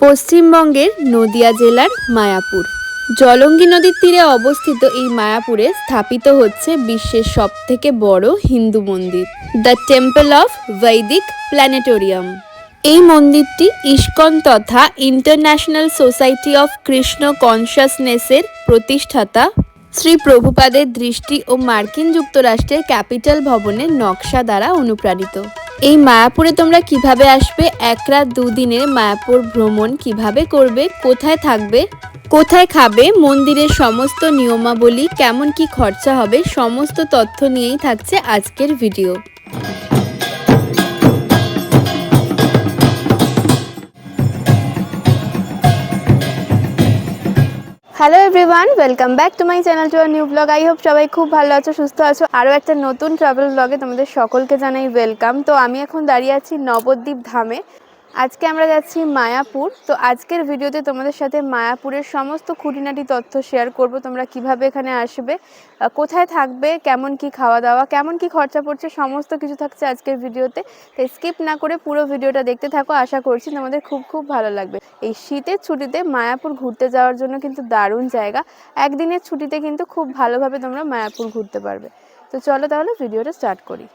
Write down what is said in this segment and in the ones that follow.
পশ্চিমবঙ্গের নদিয়া জেলার মায়াপুর। জলঙ্গি নদীর তীরে অবস্থিত এই মায়াপুরে স্থাপিত হচ্ছে বিশ্বের সবথেকে বড় হিন্দু মন্দির, দ্য টেম্পল অফ বৈদিক প্ল্যানেটোরিয়াম। এই মন্দিরটি ইস্কন তথা ইন্টারন্যাশনাল সোসাইটি অফ কৃষ্ণ কনসাসনেসের প্রতিষ্ঠাতা শ্রী প্রভুপাদের দৃষ্টি ও মার্কিন যুক্তরাষ্ট্রের ক্যাপিটাল ভবনের নকশা দ্বারা অনুপ্রাণিত। এই মায়াপুরে তোমরা কিভাবে আসবে, এক রাত দুদিনের মায়াপুর ভ্রমণ কিভাবে করবে, কোথায় থাকবে, কোথায় খাবে, মন্দিরের সমস্ত নিয়মাবলী, কেমন কি খরচা হবে, সমস্ত তথ্য নিয়েই থাকছে আজকের video. Hello everyone, welcome back to my channel to a new blog. I hope সবাই খুব ভালো আছো, সুস্থ আছো। আরও একটা নতুন ট্রাভেল ব্লগে তোমাদের সকলকে জানাই ওয়েলকাম। তো আমি এখন দাঁড়িয়ে আছি নবদ্বীপ ধামে। আজকে আমরা যাচ্ছি মায়াপুর। তো আজকের ভিডিওতে তোমাদের সাথে মায়াপুরের সমস্ত খুঁটিনাটি তথ্য শেয়ার করব। তোমরা কিভাবে এখানে আসবে, কোথায় থাকবে, কেমন কি খাওয়া দাওয়া, কেমন কি খরচা পড়ছে, সমস্ত কিছু থাকছে আজকের ভিডিওতে। তো স্কিপ না করে পুরো ভিডিওটা দেখতে থাকো। আশা করছি তোমাদের খুব খুব ভালো লাগবে। এই শীতের ছুটিতে মায়াপুর ঘুরতে যাওয়ার জন্য কিন্তু দারুণ জায়গা। একদিনের ছুটিতে কিন্তু খুব ভালোভাবে তোমরা মায়াপুর ঘুরতে পারবে। তো চলো তাহলে ভিডিওটা স্টার্ট করি।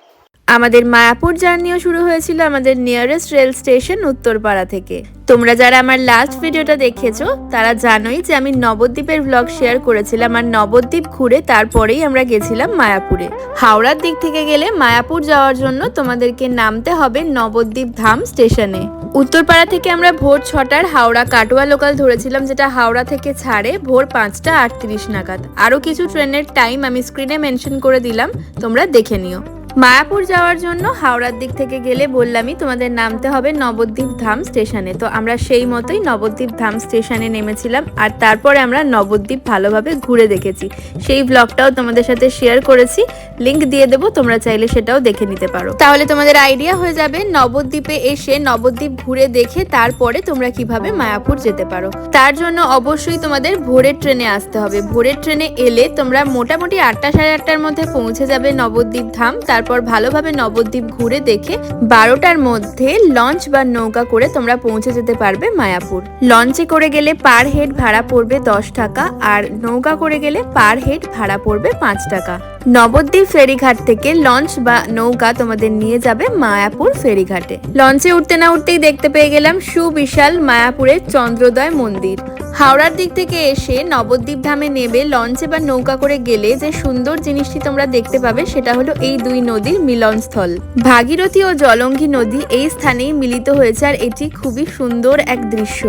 আমাদের মায়াপুর জার্নিও শুরু হয়েছিল আমাদের নিয়ারেস্ট রেল স্টেশন উত্তরপাড়া থেকে। তোমরা যারা আমার লাস্ট ভিডিওটা দেখেছো তারা জানোই যে আমি নবদ্বীপের ব্লগ শেয়ার করেছিলাম, আর নবদ্বীপ ঘুরে তারপরেই আমরা গেছিলাম মায়াপুরে। হাওড়ার দিক থেকে গেলে মায়াপুর যাওয়ার জন্য তোমাদেরকে নামতে হবে নবদ্বীপ ধাম স্টেশনে। উত্তরপাড়া থেকে আমরা ভোর 6টার হাওড়া কাটোয়া লোকাল ধরেছিলাম, যেটা হাওড়া থেকে ছাড়ে ভোর 5টা 38 নাগাদ। আরও কিছু ট্রেনের টাইম আমি স্ক্রিনে মেনশন করে দিলাম, তোমরা দেখে নিও। মায়াপুর যাওয়ার জন্য হাওড়ার দিক থেকে গেলে বললামই তোমাদের নামতে হবে নবদ্বীপ ধাম স্টেশনে। তো আমরা সেই মতোই নবদ্বীপ ধাম স্টেশনে নেমেছিলাম, আর তারপরে আমরা নবদ্বীপ ভালোভাবে ঘুরে দেখেছি। সেই ব্লগটাও তোমাদের সাথে শেয়ার করেছি, লিংক দিয়ে দেবো, তোমরা চাইলে সেটাও দেখে নিতে পারো। তাহলে তোমাদের আইডিয়া হয়ে যাবে নবদ্বীপে এসে নবদ্বীপ ঘুরে দেখে তারপরে তোমরা কিভাবে মায়াপুর যেতে পারো। তার জন্য অবশ্যই তোমাদের ভোরের ট্রেনে আসতে হবে। ভোরের ট্রেনে এলে তোমরা মোটামুটি 8টা সাড়ে 8টার মধ্যে পৌঁছে যাবে নবদ্বীপ ধাম। তারপর ভালোভাবে নবদ্বীপ ঘুরে দেখে 12টার মধ্যে লঞ্চ বা নৌকা করে তোমরা পৌঁছে যেতে পারবে মায়াপুর। লঞ্চে করে গেলে পার হেড ভাড়া পড়বে 10 টাকা, আর নৌকা করে গেলে পার হেড ভাড়া পড়বে 5 টাকা। নবদ্বীপ ফেরিঘাট থেকে লঞ্চ বা নৌকা তোমাদের নিয়ে যাবে মায়াপুর ফেরিঘাটে। লঞ্চে উঠতে না উঠতেই দেখতে পেয়ে গেলাম সুবিশাল মায়াপুরের চন্দ্রোদয় মন্দির। হাওড়ার দিক থেকে এসে নবদ্বীপ ধামে নেবে লঞ্চে বা নৌকা করে গেলে যে সুন্দর জিনিসটি তোমরা দেখতে পাবে সেটা হলো এই দুই নদীর মিলনস্থল। ভাগীরথী ও জলঙ্গি নদী এই স্থানেই মিলিত হয়েছে, আর এটি খুবই সুন্দর এক দৃশ্য।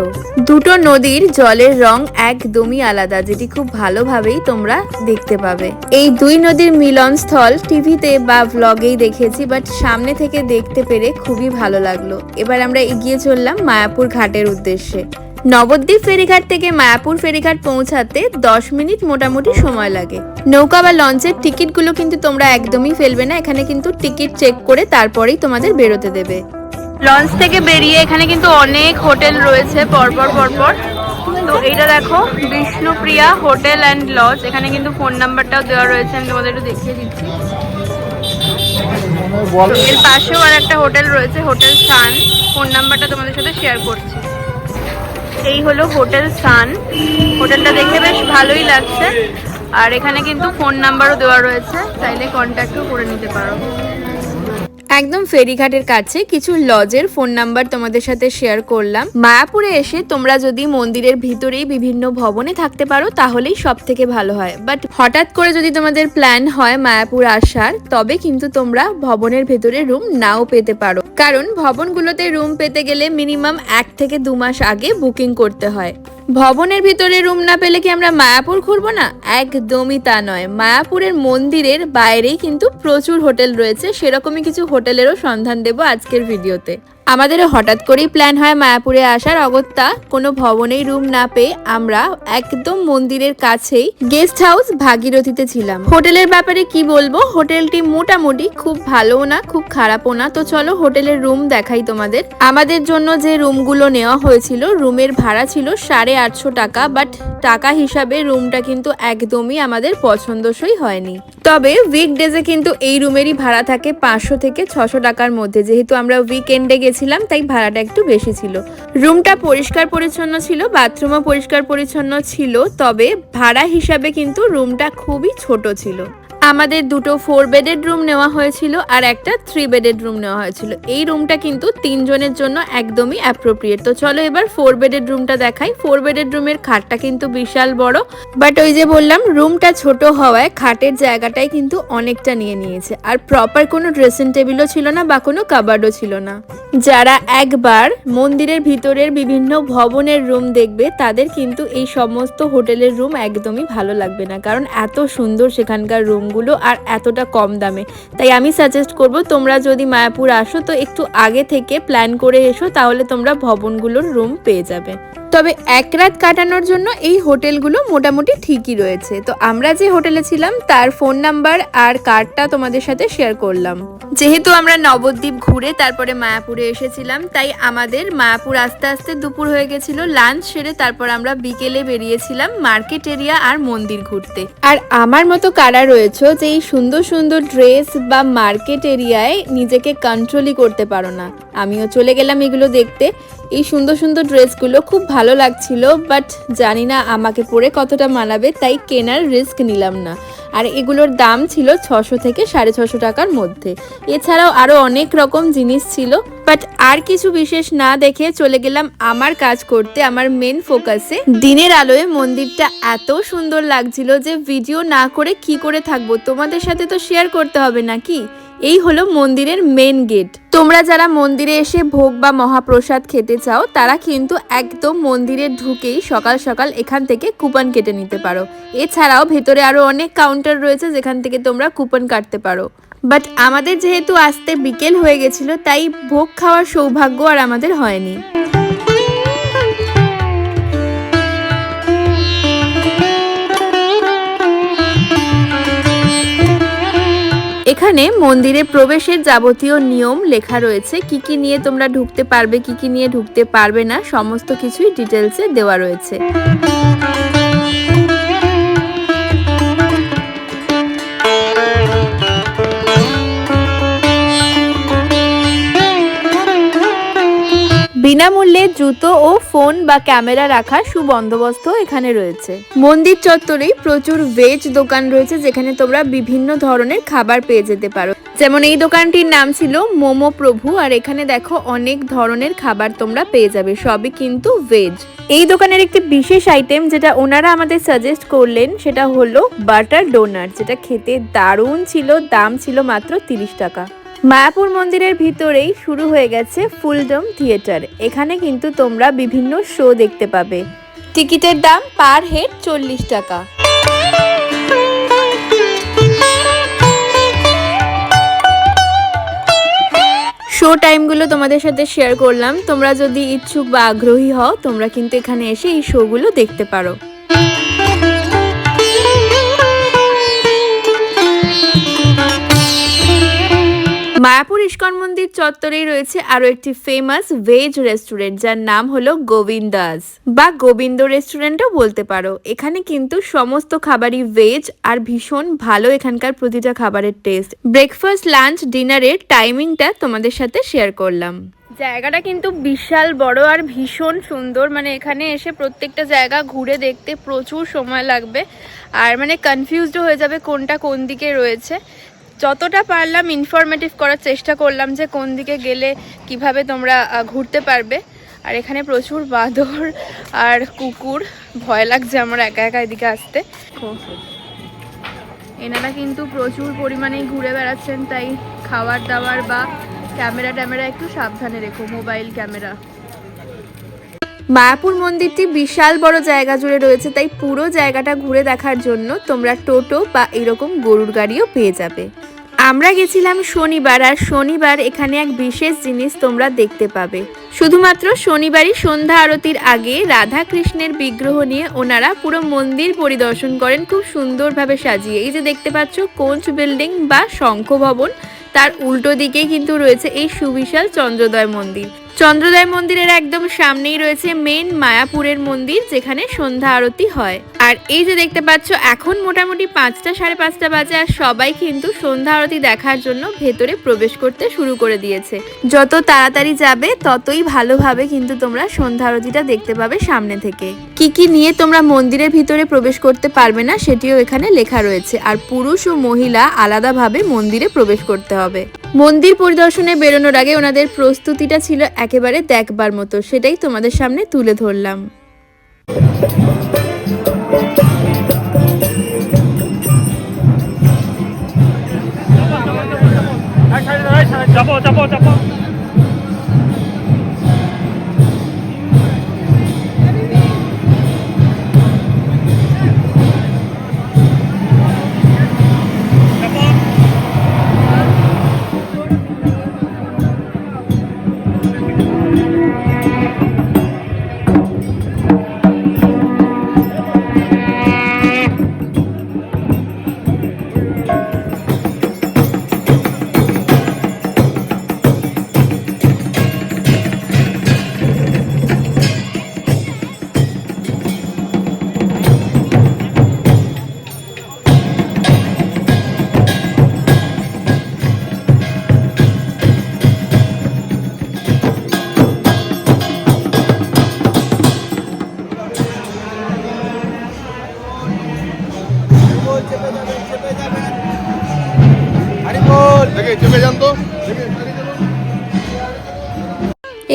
দুটো নদীর জলের রং একদমই আলাদা, যেটি খুব ভালোভাবেই তোমরা দেখতে পাবে। এই দুই নদীর মিলনস্থল টিভিতে বা ভ্লগেই দেখেছি, বাট সামনে থেকে দেখতে পেরে খুবই ভালো লাগলো। এবার আমরা এগিয়ে চললাম মায়াপুর ঘাটের উদ্দেশ্যে। নবদ্বীপ ফেরিঘাট থেকে মায়াপুর ফেরিঘাট পৌঁছাতে 10 মিনিট মোটামুটি সময় লাগে। নৌকা বা লঞ্চের টিকিটগুলো কিন্তু তোমরা একদমই ফেলবে না, এখানে কিন্তু টিকিট চেক করে তারপরেই তোমাদের বেরোতে দেবে। লঞ্চ থেকে বেরিয়ে এখানে কিন্তু অনেক হোটেল রয়েছে পরপর। তো এইটা দেখো, বিষ্ণুপ্রিয়া হোটেল অ্যান্ড লজ। এখানে কিন্তু ফোন নাম্বারটাও দেওয়া রয়েছে, আমি তোমাদের একটু দেখিয়ে দিচ্ছি। এর পাশেও আর একটা হোটেল রয়েছে, হোটেল সান। ফোন নাম্বারটা তোমাদের সাথে শেয়ার করছি। এই হলো হোটেল সান। হোটেলটা দেখতে বেশ ভালোই লাগছে, আর এখানে কিন্তু ফোন নাম্বারও দেওয়া রয়েছে, চাইলে কন্ট্যাক্টও করে নিতে পারো। একদম ফেরিঘাটের কাছে কিছু লজের ফোন নাম্বার তোমাদের সাথে শেয়ার করলাম। মায়াপুরে এসে তোমরা যদি মন্দিরের ভিতরেই বিভিন্ন ভবনে থাকতে পারো তাহলেই সব থেকে ভালো হয়। বাট হঠাৎ করে যদি তোমাদের প্ল্যান হয় মায়াপুর আসার, তবে কিন্তু তোমরা ভবনের ভেতরে রুম নাও পেতে পারো, কারণ ভবনগুলোতে রুম পেতে গেলে মিনিমাম 1 থেকে 2 মাস আগে বুকিং করতে হয়। ভবনের ভিতরে রুম না পেলে কি আমরা মায়াপুর ঘুরবো না? একদমই তা নয়। মায়াপুরের মন্দিরের বাইরেই কিন্তু প্রচুর হোটেল রয়েছে, সেরকমই কিছু হোটেলেরও সন্ধান দেব আজকের ভিডিওতে। আমাদেরও হঠাৎ করেই প্ল্যান হয় মায়াপুরে আসার, অগত্যা কোনো ভবনেই রুম না পেয়ে আমরা একদম মন্দিরের কাছেই গেস্ট হাউস ভাগীরথীতে ছিলাম। হোটেলের ব্যাপারে কি বলবো, হোটেলটি মোটামুটি খুব ভালোও না খুব খারাপও না। তো চলো হোটেলের রুম দেখাই তোমাদের। আমাদের জন্য যে রুমগুলো নেওয়া হয়েছিল, রুমের ভাড়া ছিল 850 টাকা, বাট টাকা হিসাবে রুমটা কিন্তু একদমই আমাদের পছন্দসই হয়নি। তবে উইকডেজে কিন্তু এই রুমেরই ভাড়া থাকে 500 থেকে 600 টাকার মধ্যে। যেহেতু আমরা উইকেন্ডে গেছি গেছিলাম, তাই ভাড়াটা একটু বেশি ছিল। রুমটা পরিষ্কার পরিচ্ছন্ন ছিল, বাথরুমও পরিষ্কার পরিচ্ছন্ন ছিল, তবে ভাড়া হিসাবে কিন্তু রুমটা খুবই ছোট ছিল। আমাদের দুটো 4 বেডেড রুম নেওয়া হয়েছিল আর একটা 3 বেডেড রুম নেওয়া হয়েছিল। এই রুমটা কিন্তু 3 জনের জন্য একদমই অ্যাপ্রোপ্রিয়েট। তো চলো এবার 4 বেডেড রুমটা দেখাই। 4 বেডেড রুমের খাটটা কিন্তু বিশাল বড়, বাট ওই যে বললাম রুমটা ছোট হওয়ায় খাটের জায়গাটাই কিন্তু অনেকটা নিয়ে নিয়েছে। আর প্রপার কোনো ড্রেসিং টেবিলও ছিল না বা কোনো কাবার্ডও ছিল না। যারা একবার মন্দিরের ভিতরের বিভিন্ন ভবনের রুম দেখবে তাদের কিন্তু এই সমস্ত হোটেলের রুম একদমই ভালো লাগবে না, কারণ এত সুন্দর সেখানকার রুমগুলো আর এতটা কম দামে। তাই আমি সাজেস্ট করব তোমরা যদি মায়াপুর আসো তো একটু আগে থেকে প্ল্যান করে এসো, তাহলে তোমরা ভবনগুলোর রুম পেয়ে যাবে। তবে এক রাত কাটানোর জন্য এই হোটেলগুলো মোটামুটি ঠিকই রয়েছে। তো আমরা যে হোটেলে ছিলাম তার ফোন নাম্বার আর কার্ডটা তোমাদের সাথে শেয়ার করলাম। যেহেতু আমরা নবদ্বীপ ঘুরে তারপরে মায়াপুরে এসেছিলাম, তাই আমাদের মায়াপুর আস্তে আস্তে দুপুর হয়ে গেছিল। লাঞ্চ সেরে তারপর আমরা বিকেলে বেরিয়েছিলাম মার্কেট এরিয়া আর মন্দির ঘুরতে। আর আমার মতো কারা রয়েছে যে এই সুন্দর সুন্দর ড্রেস বা মার্কেট এরিয়ায় নিজেকে কন্ট্রোলই করতে পারো না, আমিও চলে গেলাম এগুলো দেখতে। এই সুন্দর সুন্দর ড্রেসগুলো খুব ভালো লাগছিল, বাট জানি না আমাকে পরে কতটা মানাবে, তাই কেনার রিস্ক নিলাম না। আর এগুলোর দাম ছিল 600 থেকে 650 টাকার মধ্যে। এছাড়াও আরও অনেক রকম জিনিস ছিল, বাট আর কিছু বিশেষ না দেখে চলে গেলাম আমার কাজ করতে, আমার মেন ফোকাসে। দিনের আলোয় মন্দিরটা এত সুন্দর লাগছিল যে ভিডিও না করে কি করে থাকবো, তোমাদের সাথে তো শেয়ার করতে হবে নাকি। এই হলো মন্দিরের মেন গেট। তোমরা যারা মন্দিরে এসে ভোগ বা মহাপ্রসাদ খেতে চাও তারা কিন্তু একদম মন্দিরে ঢুকেই সকাল সকাল এখান থেকে কুপন কেটে নিতে পারো। এছাড়াও ভেতরে আরো অনেক কাউন্টার রয়েছে যেখান থেকে তোমরা কুপন কাটতে পারো। বাট আমাদের যেহেতু আসতে বিকেল হয়ে গেছিল, তাই ভোগ খাওয়ার সৌভাগ্য আর আমাদের হয়নি। এখানে মন্দিরে প্রবেশের যাবতীয় নিয়ম লেখা রয়েছে, কি কি নিয়ে তোমরা ঢুকতে পারবে, কি কি নিয়ে ঢুকতে পারবে না, সমস্ত কিছুই ডিটেলসে দেওয়া রয়েছে। বিনামূল্যে জুতো ও ফোন বা ক্যামেরা রাখার সুবন্দোবস্ত এখানে রয়েছে। মন্দির চত্বরেই প্রচুর ভেজ দোকান রয়েছে যেখানে তোমরা বিভিন্ন ধরনের খাবার পেয়ে যেতে পারো। যেমন এই দোকানটির নাম ছিল মোমো প্রভু, আর এখানে দেখো অনেক ধরনের খাবার তোমরা পেয়ে যাবে, সবই কিন্তু ভেজ। এই দোকানের একটি বিশেষ আইটেম যেটা ওনারা আমাদের সাজেস্ট করলেন সেটা হলো বাটার ডোনাট, যেটা খেতে দারুণ ছিল। দাম ছিল মাত্র 30 টাকা। মায়াপুর মন্দিরের ভিতরেই শুরু হয়ে গেছে ফুলডম থিয়েটার। এখানে কিন্তু তোমরা বিভিন্ন শো দেখতে পাবে। টিকিটের দাম পার হেড 40 টাকা। শো টাইমগুলো তোমাদের সাথে শেয়ার করলাম। তোমরা যদি ইচ্ছুক বা আগ্রহী হও তোমরা কিন্তু এখানে এসে এই শোগুলো দেখতে পারো। মায়াপুর ইস্কন মন্দির চত্বরেই রয়েছে আরো একটি ফেমাস ভেজ রেস্টুরেন্ট, যার নাম হলো গোবিন্দাস বা গোবিন্দ রেস্টুরেন্টও বলতে পারো। এখানে কিন্তু সমস্ত খাবারই ভেজ আর ভীষণ ভালো এখানকার প্রতিটা খাবারের টেস্ট। ব্রেকফাস্ট, লাঞ্চ, ডিনারের টাইমিংটা তোমাদের সাথে শেয়ার করলাম। জায়গাটা কিন্তু বিশাল বড় আর ভীষণ সুন্দর, মানে এখানে এসে প্রত্যেকটা জায়গা ঘুরে দেখতে প্রচুর সময় লাগবে, আর মানে কনফিউজড হয়ে যাবে কোনটা কোন দিকে রয়েছে। যতটা পারলাম ইনফরমেটিভ করার চেষ্টা করলাম যে কোন দিকে গেলে কিভাবে তোমরা ঘুরতে পারবে। আর এখানে প্রচুর বাঁদর আর কুকুর, ভয় লাগছে আমার একা একা এদিকে আসতে। এনারা কিন্তু প্রচুর পরিমাণেই ঘুরে বেড়াচ্ছেন, তাই খাবার দাবার বা ক্যামেরা একটু সাবধানে রেখো, মোবাইল ক্যামেরা। মায়াপুর মন্দিরটি বিশাল বড় জায়গা জুড়ে রয়েছে, তাই পুরো জায়গাটা ঘুরে দেখার জন্য তোমরা টোটো বা এরকম গরুর গাড়িও পেয়ে যাবে। আমরা গেছিলাম শনিবার, আর শনিবার এখানে এক বিশেষ জিনিস তোমরা দেখতে পাবে। শুধুমাত্র শনিবারই সন্ধ্যা আরতির আগে রাধা কৃষ্ণের বিগ্রহ নিয়ে ওনারা পুরো মন্দির পরিদর্শন করেন, খুব সুন্দরভাবে সাজিয়ে। এই যে দেখতে পাচ্ছ কোঞ্চ বিল্ডিং বা শঙ্খ ভবন, তার উল্টো দিকেই কিন্তু রয়েছে এই সুবিশাল চন্দ্রোদয় মন্দির। চন্দ্রোদয় মন্দিরের একদম সামনেই রয়েছে মেন মায়াপুরের মন্দির, যেখানে সন্ধ্যা আরতি হয়। আর আর এই যে দেখতে পাচ্ছ এখন মোটামুটি 5টা 5:30 বাজে আর সবাই কিন্তু সন্ধ্যা আরতি দেখার জন্য ভেতরে প্রবেশ করতে শুরু করে দিয়েছে। যত তাড়াতাড়ি যাবে ততই ভালোভাবে কিন্তু তোমরা সন্ধ্যা আরতিটা দেখতে পাবে সামনে থেকে। কি কি নিয়ে তোমরা মন্দিরের ভিতরে প্রবেশ করতে পারবে না সেটিও এখানে লেখা রয়েছে। আর পুরুষ ও মহিলা আলাদাভাবে মন্দিরে প্রবেশ করতে হবে। মন্দির পরিদর্শনে বেরোনোর আগে ওনাদের প্রস্তুতিটা ছিল একেবারে দেখবার মতো, সেটাই তোমাদের সামনে তুলে ধরলাম।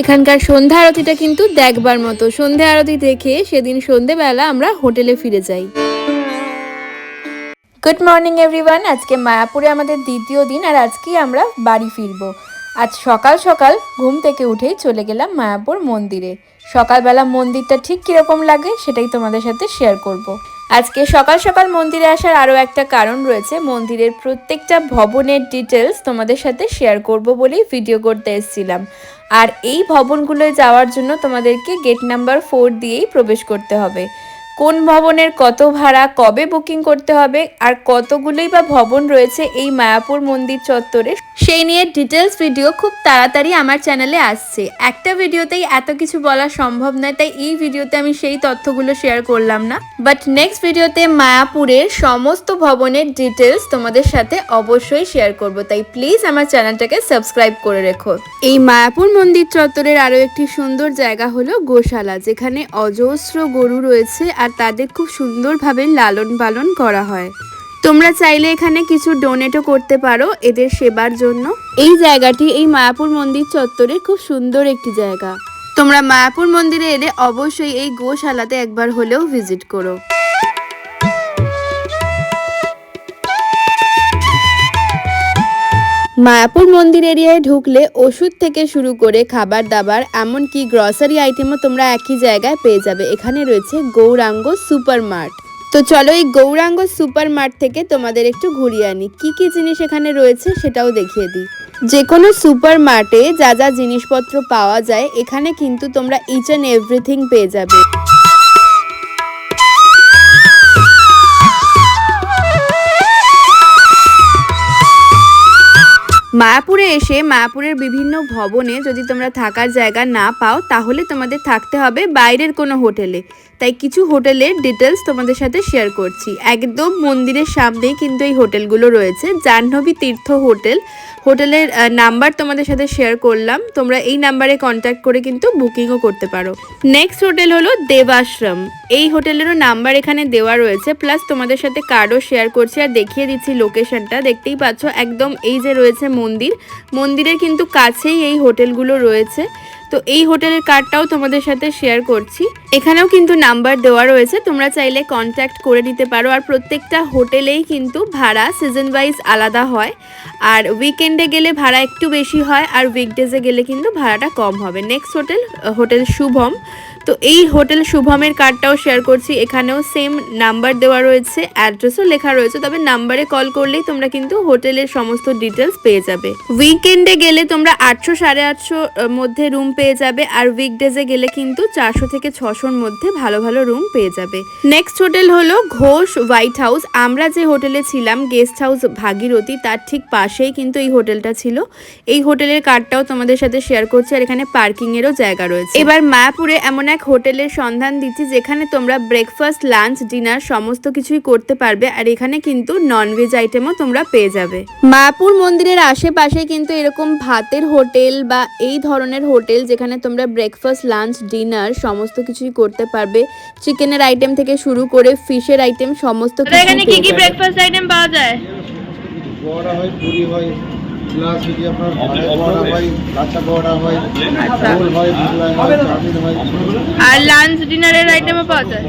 এখানকার সন্ধ্যা আরতিটা কিন্তু দেখবার মতো। সন্ধ্যা আরতি দেখে সেদিন সন্ধ্যেবেলা আমরা হোটেলে ফিরে যাই। গুড মর্নিং এভরিওয়ান, আজকে মায়াপুরে আমাদের দ্বিতীয় দিন আর আজকেই আমরা বাড়ি ফিরবো। আজ সকাল সকাল ঘুম থেকে উঠেই চলে গেলাম মায়াপুর মন্দিরে। সকালবেলা মন্দিরটা ঠিক কীরকম লাগে সেটাই তোমাদের সাথে শেয়ার করব। আজকে সকাল সকাল মন্দিরে আসার আরও একটা কারণ রয়েছে। মন্দিরের প্রত্যেকটা ভবনের ডিটেলস তোমাদের সাথে শেয়ার করব বলেই ভিডিও করতে এসেছিলাম। আর এই ভবনগুলোয় যাওয়ার জন্য তোমাদেরকে গেট নাম্বার 4 দিয়েই প্রবেশ করতে হবে। কোন ভবনের কত ভাড়া, কবে বুকিং করতে হবে আর কতগুলোই বা ভবন রয়েছে এই মায়াপুর মন্দির চত্বরে, সেই নিয়ে ডিটেলস ভিডিও খুব তাড়াতাড়ি আমার চ্যানেলে আসছে। একটা ভিডিওতেই এত কিছু বলা সম্ভব নয়, তাই এই ভিডিওতে আমি সেই তথ্যগুলো শেয়ার করলাম না। বাট নেক্সট ভিডিওতে মায়াপুরের সমস্ত ভবনের ডিটেলস তোমাদের সাথে অবশ্যই শেয়ার করব, তাই প্লিজ আমার চ্যানেলটাকে সাবস্ক্রাইব করে রেখো। এই মায়াপুর মন্দির চত্বরের আরও একটি সুন্দর জায়গা হলো গোশালা, যেখানে অজস্র গরু রয়েছে আর তাদের খুব সুন্দরভাবে লালন পালন করা হয়। তোমরা চাইলে এখানে কিছু ডোনেটও করতে পারো এদের সেবার জন্য। এই জায়গাটি এই মায়াপুর মন্দির চত্বরে খুব সুন্দর একটি জায়গা। তোমরা মায়াপুর মন্দিরে এলে অবশ্যই এই গোশালাতে একবার হলেও ভিজিট করো। মায়াপুর মন্দির এরিয়ায় ঢুকলে ওষুধ থেকে শুরু করে খাবার দাবার এমনকি গ্রসারি আইটেমও তোমরা একই জায়গায় পেয়ে যাবে। এখানে রয়েছে গৌরাঙ্গ সুপার মার্ট। তো চলো এই গৌরাঙ্গ সুপার মার্ট থেকে তোমাদের একটু ঘুরিয়ে আনি। কি কি জিনিস এখানে রয়েছে সেটাও দেখিয়ে দিই। যে কোনো সুপার মার্টে যা যা জিনিসপত্র পাওয়া যায় এখানে কিন্তু তোমরা ইচ অ্যান্ড এভরিথিং পেয়ে যাবে। মায়াপুরে এসে মায়াপুরের বিভিন্ন ভবনে যদি তোমরা থাকার জায়গা না পাও তাহলে তোমাদের থাকতে হবে বাইরের কোনো হোটেলে। তাই কিছু হোটেলের ডিটেলস তোমাদের সাথে শেয়ার করছি। একদম মন্দিরের সামনেই কিন্তু এই হোটেলগুলো রয়েছে। জাহ্নবী তীর্থ হোটেল, হোটেলের নাম্বার তোমাদের সাথে শেয়ার করলাম। তোমরা এই নাম্বারে কন্ট্যাক্ট করে কিন্তু বুকিংও করতে পারো। নেক্সট হোটেল হলো দেবাশ্রম। এই হোটেলেরও নাম্বার এখানে দেওয়া রয়েছে, প্লাস তোমাদের সাথে কার্ডও শেয়ার করছি আর দেখিয়ে দিচ্ছি লোকেশনটা। দেখতেই পাচ্ছ একদম এই যে রয়েছে মন্দিরের কিন্তু কাছেই এই হোটেলগুলো রয়েছে। তো এই হোটেলের কার্ডটাও তোমাদের সাথে শেয়ার করছি। এখানেও কিন্তু নাম্বার দেওয়া রয়েছে, তোমরা চাইলে কন্ট্যাক্ট করে নিতে পারো। আর প্রত্যেকটা হোটেলেই কিন্তু ভাড়া সিজন ওয়াইজ আলাদা হয়। আর উইকেন্ডে গেলে ভাড়া একটু বেশি হয় আর উইকডেজে গেলে কিন্তু ভাড়াটা কম হবে। Next hotel Shubham. তো এই হোটেল শুভমের কার্ডটাও শেয়ার করছি। এখানেও সেম নাম্বার দেওয়া রয়েছে, অ্যাড্রেসও লেখা রয়েছে, তবে নাম্বারে কল করলেই তোমরা কিন্তু হোটেলের সমস্ত ডিটেলস পেয়ে যাবে। উইকেন্ডে গেলে তোমরা 800 850 মধ্যে রুম পেয়ে যাবে আর উইকডেজে গেলে কিন্তু 400 থেকে 600 মধ্যে ভালো ভালো রুম পেয়ে যাবে। নেক্সট হোটেল হলো ঘোষ হোয়াইট হাউস। আমরা যে হোটেলে ছিলাম গেস্ট হাউস ভাগীরথী, তার ঠিক পাশেই কিন্তু এই হোটেলটা ছিল। এই হোটেলের কার্ডটাও তোমাদের সাথে শেয়ার করছি আর এখানে পার্কিং এরও জায়গা রয়েছে। এবার মায়াপুরে এমন এক হোটেলের সন্ধান দিচ্ছি যেখানে তোমরা ব্রেকফাস্ট, লাঞ্চ, ডিনার সমস্ত কিছুই করতে পারবে। আর এখানে কিন্তু ননভেজ আইটেমও তোমরা পেয়ে যাবে। মায়াপুর মন্দিরের আশেপাশে কিন্তু এরকম ভাতের হোটেল বা এই ধরনের হোটেল যেখানে তোমরা ব্রেকফাস্ট, লাঞ্চ, ডিনার সমস্ত কিছুই করতে পারবে। চিকেনের আইটেম থেকে শুরু করে ফিশের আইটেম সমস্ত কিছু। এখানে কি কি ব্রেকফাস্ট আইটেম পাওয়া যায়? বড়া হয়, পুরি হয়, প্লাস যদি আপনার বড়া হয়, লাচ্ছা বড়া হয়, আচ্ছা। রোল হয়, বিসলাই হয়, চাউমিন হয়। আর লাঞ্চ ডিনারের আইটেমও পাওয়া যায়?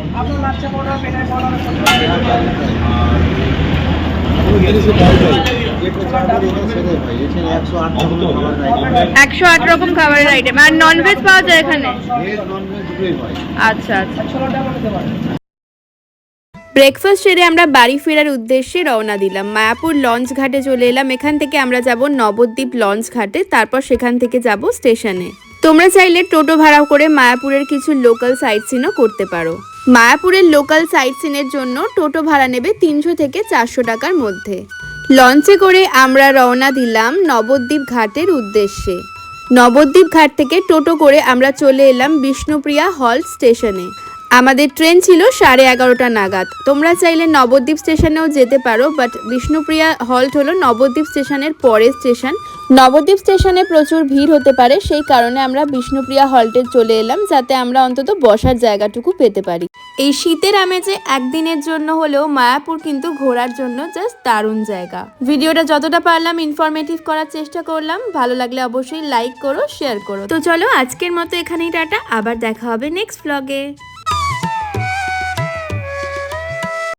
জিনিসই পাওয়া যায়। যেটা চাইবেন এখানে সেটাই হয়। এখানে 108 রকমের খাবারের আইটেম। 108 রকম খাবারের আইটেম। আর ননভেজ পাওয়া যায় এখানে? ভেজ, ননভেজ দুটোই হয়। আচ্ছা আচ্ছা। ব্রেকফাস্ট সেরে আমরা বাড়ি ফেরার উদ্দেশ্যে রওনা দিলাম। মায়াপুর লঞ্চ ঘাটে চলে এলাম। এখান থেকে আমরা যাব নবদ্বীপ লঞ্চ ঘাটে, তারপর সেখান থেকে যাব স্টেশনে। তোমরা চাইলে টোটো ভাড়া করে মায়াপুরের কিছু লোকাল সাইট সিনও করতে পারো। মায়াপুরের লোকাল সাইট সিনের জন্য টোটো ভাড়া নেবে 300 থেকে 400 টাকার মধ্যে। লঞ্চে করে আমরা রওনা দিলাম নবদ্বীপ ঘাটের উদ্দেশ্যে। নবদ্বীপ ঘাট থেকে টোটো করে আমরা চলে এলাম বিষ্ণুপ্রিয়া হল্ট স্টেশনে। আমাদের ট্রেন ছিল 11:30 নাগাদ। তোমরা চাইলে নবদ্বীপ স্টেশনেও যেতে পারো, বাট বিষ্ণুপ্রিয়া হল্ট হলো নবদ্বীপ স্টেশনের পরের স্টেশন। নবদ্বীপ স্টেশনে প্রচুর ভিড় হতে পারে, সেই কারণে আমরা বিষ্ণুপ্রিয়া হল্টে চলে এলাম, যাতে আমরা অন্তত বসার জায়গাটুকু পেতে পারি। এই শীতের আমেজে একদিনের জন্য হলেও মায়াপুর কিন্তু ঘোরার জন্য জাস্ট দারুণ জায়গা। ভিডিওটা যতটা পারলাম ইনফরমেটিভ করার চেষ্টা করলাম। ভালো লাগলে অবশ্যই লাইক করো, শেয়ার করো। তো চলো আজকের মতো এখানেই টাটা, আবার দেখা হবে নেক্সট ব্লগে।